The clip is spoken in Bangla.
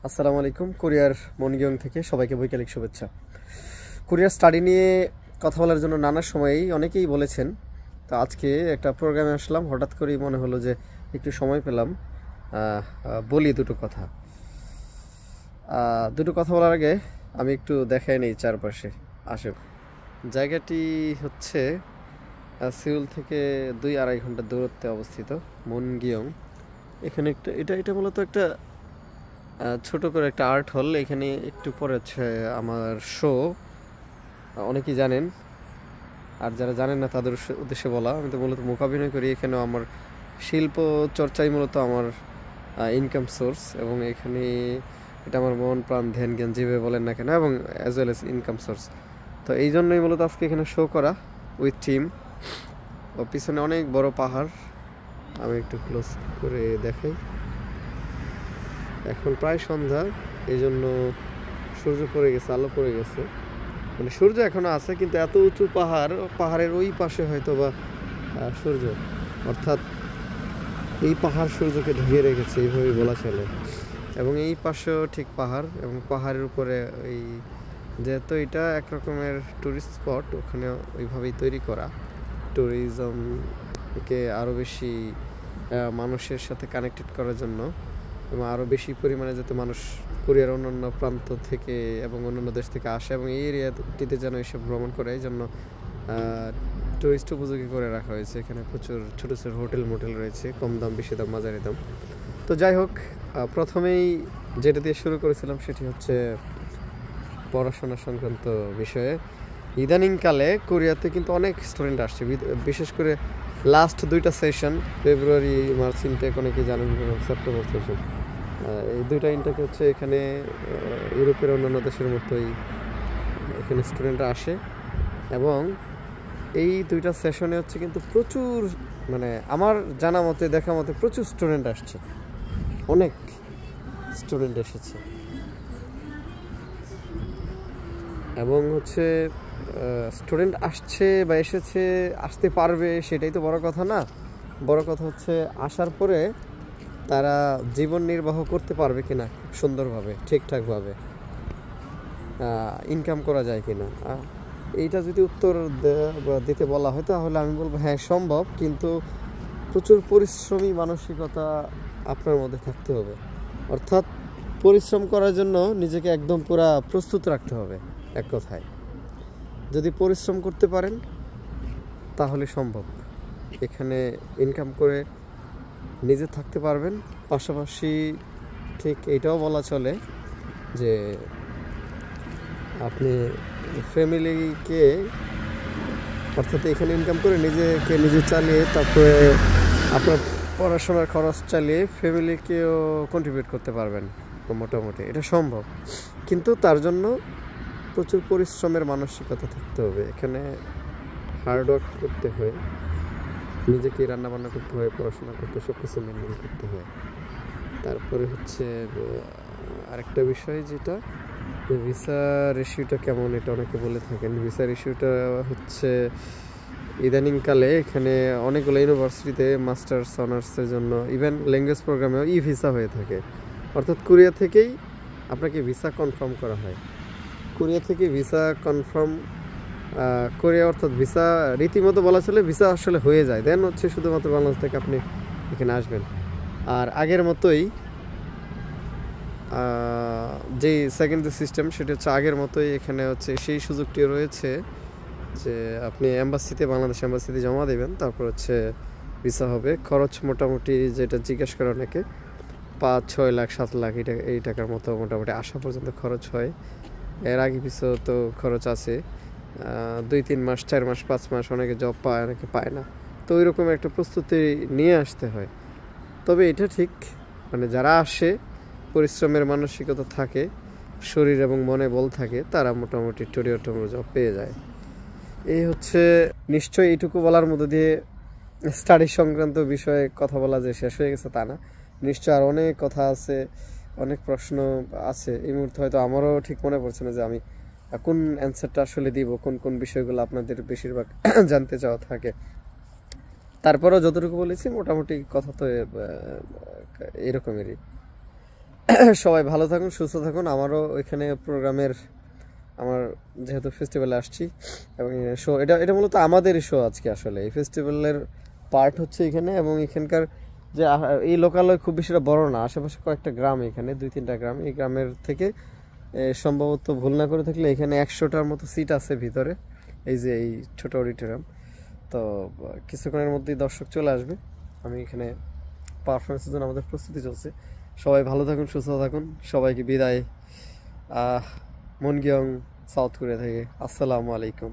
আসসালামু আলাইকুম। কোরিয়ার মনগিয়ং থেকে সবাইকে বৈকালিক শুভেচ্ছা। কোরিয়ার স্টাডি নিয়ে কথা বলার জন্য নানা সময়েই অনেকেই বলেছেন। তো আজকে একটা প্রোগ্রামে আসলাম, হঠাৎ করেই মনে হলো যে একটু সময় পেলাম, বলি দুটো কথা বলার আগে আমি একটু দেখাই নেই চারপাশে আসে। জায়গাটি হচ্ছে সিউল থেকে 2-2.5 ঘন্টা দূরত্বে অবস্থিত মনগিয়ং। এখানে এটা মূলত একটা ছোট করে একটা আর্ট হল। এখানে একটু পরে হচ্ছে আমার শো, অনেকেই জানেন, আর যারা জানেন না তাদের উদ্দেশ্যে বলা, আমি তো মূলত মূকাভিনয় করি। এখানেও আমার শিল্প চর্চাই মূলত আমার ইনকাম সোর্স, এবং এখানে এটা আমার মন প্রাণ ধ্যান জ্ঞান যেভাবে বলেন না কেন, এবং as well as income source. তো এই জন্যই মূলত আজকে এখানে শো করা উইথ টিম। ও পিছনে অনেক বড় পাহাড়, আমি একটু ক্লোজ করে দেখাই। এখন প্রায় সন্ধ্যা, এই জন্য সূর্য পড়ে গেছে, আলো পড়ে গেছে, মানে সূর্য এখনো আছে, কিন্তু এত উঁচু পাহাড়ের ওই পাশে হয়তো বা সূর্য, অর্থাৎ এই পাহাড় সূর্যকে ঢেকে রেখেছে, এইভাবেই বলা চলে। এবং এই পাশেও ঠিক পাহাড়, এবং পাহাড়ের উপরে এই যেহেতু এটা একরকমের ট্যুরিস্ট স্পট, ওখানে ওইভাবেই তৈরি করা ট্যুরিজমকে আরও বেশি মানুষের সাথে কানেক্টেড করার জন্য, এবং আরও বেশি পরিমাণে যাতে মানুষ কোরিয়ার অন্যান্য প্রান্ত থেকে এবং অন্যান্য দেশ থেকে আসে এবং এই এরিয়াটিতে যেন এসে ভ্রমণ করে, এই জন্য টুরিস্ট উপযোগী করে রাখা হয়েছে। এখানে প্রচুর ছোটো ছোটো মোটেল রয়েছে, কম দাম, বেশি দাম, মাঝারি দাম। তো যাই হোক, প্রথমেই যেটা দিয়ে শুরু করেছিলাম সেটি হচ্ছে পড়াশোনা সংক্রান্ত বিষয়ে। ইদানিংকালে কোরিয়াতে কিন্তু অনেক স্টুডেন্ট আসছে, বিশেষ করে লাস্ট 2টা সেশন, ফেব্রুয়ারি মার্চ ইনটেক, অনেকেই জানেন, সেপ্টেম্বর সেশন, এই 2টা ইনটেক হচ্ছে এখানে ইউরোপের অন্যান্য দেশের মতোই এখানে স্টুডেন্টরা আসে। এবং এই 2টা সেশনে হচ্ছে কিন্তু প্রচুর, মানে আমার জানা মতে, দেখা মতে প্রচুর স্টুডেন্ট আসছে, অনেক স্টুডেন্ট এসেছে। এবং হচ্ছে স্টুডেন্ট আসছে বা এসেছে, আসতে পারবে সেটাই তো বড় কথা না। বড় কথা হচ্ছে আসার পরে তারা জীবন নির্বাহ করতে পারবে কিনা খুব সুন্দরভাবে, ঠিকঠাকভাবে ইনকাম করা যায় কিনা। এইটা যদি উত্তর দিতে বলা হয় তাহলে আমি বলবো হ্যাঁ সম্ভব, কিন্তু প্রচুর পরিশ্রমী মানসিকতা আপনার মধ্যে থাকতে হবে। অর্থাৎ পরিশ্রম করার জন্য নিজেকে একদম পুরা প্রস্তুত রাখতে হবে। এক কথায়, যদি পরিশ্রম করতে পারেন তাহলে সম্ভব। এখানে ইনকাম করে নিজে থাকতে পারবেন, পাশাপাশি ঠিক এইটাও বলা চলে যে আপনি ফ্যামিলিকে, অর্থাৎ এখানে ইনকাম করে নিজে চালিয়ে, তারপরে আপনার পড়াশোনার খরচ চালিয়ে ফ্যামিলিকেও কন্ট্রিবিউট করতে পারবেন মোটামুটি। এটা সম্ভব, কিন্তু তার জন্য প্রচুর পরিশ্রমের মানসিকতা থাকতে হবে। এখানে হার্ডওয়ার্ক করতে হয়, নিজেকে রান্নাবান্না করতে হয়, পড়াশোনা করতে, সব কিছু মেনটেন করতে হয়। তারপরে হচ্ছে আরেকটা বিষয়, যেটা ভিসা রেশিওটা কেমন, এটা অনেকে বলে থাকেন। ভিসা রেশিওটা হচ্ছে ইদানিংকালে এখানে অনেকগুলো ইউনিভার্সিটিতে মাস্টার্স অনার্সের জন্য, ইভেন ল্যাঙ্গুয়েজ প্রোগ্রামেও ই ভিসা হয়ে থাকে। অর্থাৎ কোরিয়া থেকেই আপনাকে ভিসা কনফার্ম করা হয়। কোরিয়া থেকে ভিসা কনফার্ম কোরিয়া, অর্থাৎ ভিসা রীতিমতো বলা চলে ভিসা আসলে হয়ে যায়, দেন হচ্ছে শুধুমাত্র বাংলাদেশ থেকে আপনি এখানে আসবেন। আর আগের মতোই যেই সেকেন্ড সিস্টেম, সেটা হচ্ছে আগের মতোই এখানে হচ্ছে সেই সুযোগটিও রয়েছে যে আপনি বাংলাদেশ এম্বাসিতে জমা দেবেন, তারপর হচ্ছে ভিসা হবে। খরচ মোটামুটি, যেটা জিজ্ঞেস করে অনেকে, 5-6 লাখ 7 লাখ এই টাকার মতো মোটামুটি আসা পর্যন্ত খরচ হয়। এর আগে পিছু তো খরচ আছে, 2-3 মাস, 4 মাস, 5 মাস, অনেকে জব পায়, অনেকে পায় না। তো ওই রকম একটা প্রস্তুতি নিয়ে আসতে হয়। তবে এটা ঠিক, মানে যারা আসে, পরিশ্রমের মানসিকতা থাকে, শরীর এবং মনে বল থাকে, তারা মোটামুটি টুরিও জব পেয়ে যায়। এই হচ্ছে, নিশ্চয়ই এইটুকু বলার মধ্যে দিয়ে স্টাডি সংক্রান্ত বিষয়ে কথা বলা যে শেষ হয়ে গেছে তা না। নিশ্চয় আর অনেক কথা আছে, অনেক প্রশ্ন আছে। এই মুহূর্তে হয়তো আমারও ঠিক মনে পড়ছে না যে আমি কোন অ্যান্সারটা আসলে দিব, কোন বিষয়গুলো আপনাদের বেশিরভাগ জানতে চাওয়া থাকে। তারপরেও যতটুকু বলেছি মোটামুটি কথা তো এরকমেরই। সবাই ভালো থাকুন, সুস্থ থাকুন। আমারও ওইখানে প্রোগ্রামের, আমার যেহেতু ফেস্টিভ্যালে আসছি এবং শো, এটা এটা মূলত আমাদেরই শো আজকে। আসলে এই ফেস্টিভ্যালের পার্ট হচ্ছে এখানে, এবং এখানকার যে এই লোকালয় খুব বেশিটা বড় না, আশেপাশে কয়েকটা গ্রাম, এখানে 2-3টা গ্রাম। এই গ্রামের থেকে সম্ভবত ভুল না করে থাকলে এখানে 100টার মতো সিট আছে ভিতরে, এই যে এই ছোট অডিটোরিয়াম। তো কিছুক্ষণের মধ্যেই দর্শক চলে আসবে। আমি এখানে পারফরমেন্সের জন্য আমাদের প্রস্তুতি চলছে। সবাই ভালো থাকুন, সুস্থ থাকুন। সবাইকে বিদায়। মুনগিয়ং, সাউথ কোরিয়া থেকে। আসসালামু আলাইকুম।